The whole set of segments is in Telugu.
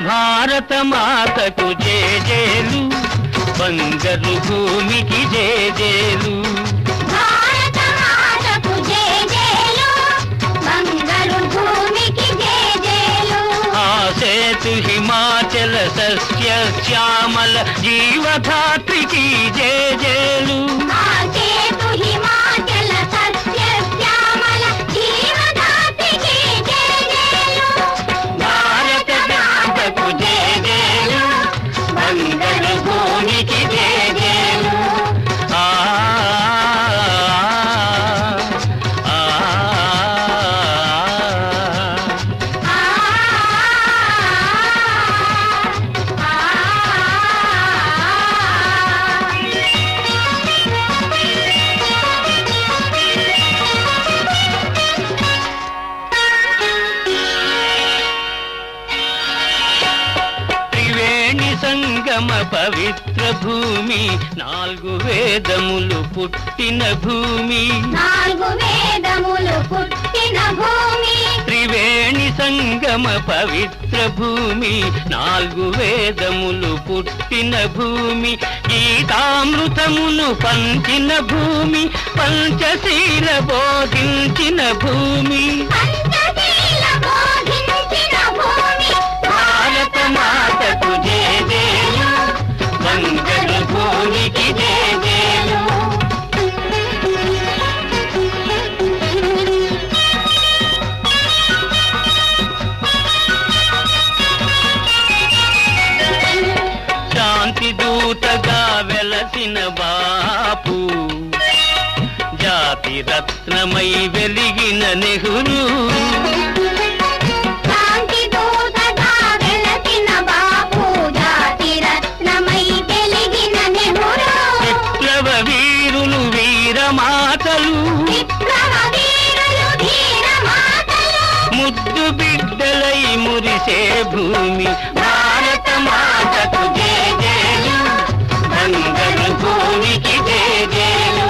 భారత మాతకు జేజేలు, బంగారు భూమికి జేజేలు. భారత మాతకు జేజేలు, బంగారు భూమికి జేజేలు. ఆసేతు హిమాచల సస్య శ్యామల జీవధాత్రికి జేజేలు. ఆసేతు హిమాచల సస్య శ్యామల జీవధాత్రికి జేజేలు. భారత మాతకు జేజేలు, బంగారు భూమికి జేజేలు. ఆ ఆ త్రివేణి సంగమ పవిత్ర భూమి, 4 వేదములు పుట్టిన భూమి. 4 వేదములు పుట్టిన భూమి. త్రివేణి సంగమ పవిత్ర భూమి, 4 వేదములు పుట్టిన భూమి. గీతామృతమును పంచిన భూమి, పంచశీల బోధించిన భూమి. పంచశీల బోధించిన భూమి. భారత మాతకు జేజేలు, బంగారు భూమికి జేజేలు. శాంతి దూతగా వెలసిన బాపు, జాతి రత్నమై వెలిగిన నెహ్రూ. శాంతి దూతగా వెలసిన బాపు, జాతి రత్నమై వెలిగిన నెహ్రూ. విప్లవ వీరులు వీరమాతలు, విప్లవ వీరులు ధీరమాతలు. ముద్దు బిడ్డలై మురిసే భూమి. భారత మాతకు జేజేలు, బంగారు భూమికి జేజేలు.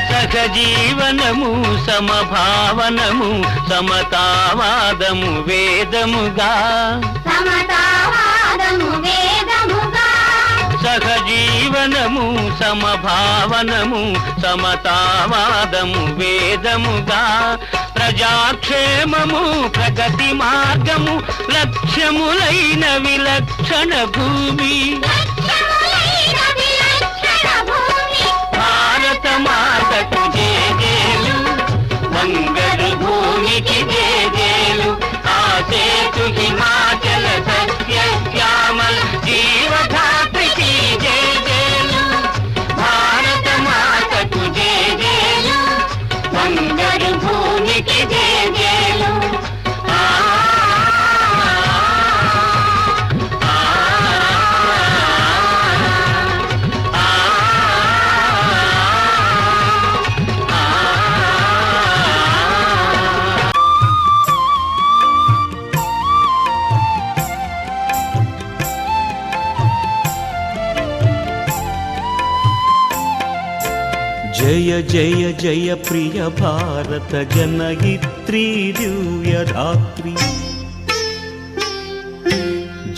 సహజీవనము సమభావనము సమతావాదము వేదముగా. సమతావాదము వేదముగా. సహజీవనము సమభావనము సమతావాదము వేదముగా. ప్రజాక్షేమము ప్రగతి మార్గము లక్ష్యములైన విలక్షణ భూమి. లక్ష్యములైన విలక్షణ భూమి. భారత మాతకు జేజేలు, బంగారు భూమికి జేజేలు. ఆసేతు హిమాచల సస్య శ్యామల జీవధాత్రికి జేజేలు. భారత మాతకు జేజేలు, బంగారు భూమికి జేజేలు. ఆ ఆ జయ జయ జయ ప్రియ భారత జనయిత్రీ దివ్యధాత్రి.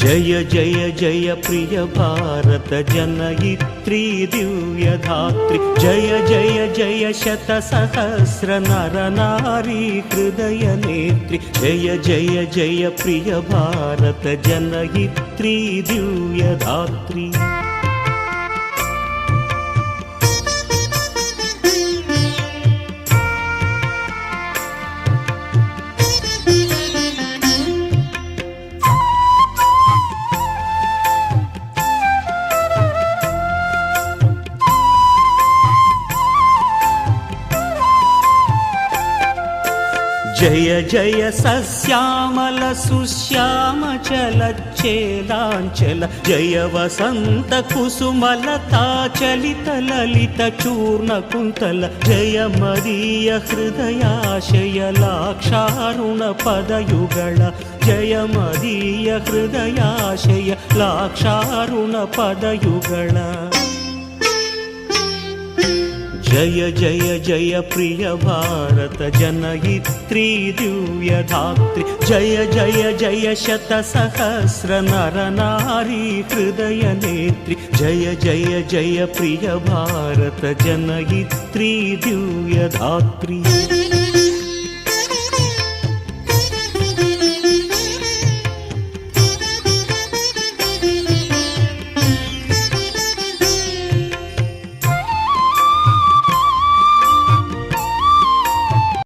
జయ జయ జయ ప్రియ భారత జనయిత్రీ దివ్యధాత్రి. జయ జయ జయ శత సహస్ర నర నారీ హృదయ నేత్రి. జయ జయ జయ ప్రియ భారత జనయిత్రీ దివ్యధాత్రి. జయ జయ సశ్యామల సుశ్యామ చల చేలాంచల జయ వసంత కుసుమలతా చలిత లలిత చూర్ణ కుంతల జయ మదీయ హృదయాశయ లాక్షారుణ పదయుగళ జయ మదీయ హృదయాశయ లాక్షారుణ పదయుగళ జయ జయ జయ ప్రియ భారత జనయిత్రీ దివ్యధాత్రి జయ జయ జయ శత సహస్ర నర నారీ హృదయ నేత్రి జయ జయ జయ ప్రియ భారత జనయిత్రీ దివ్యధాత్రి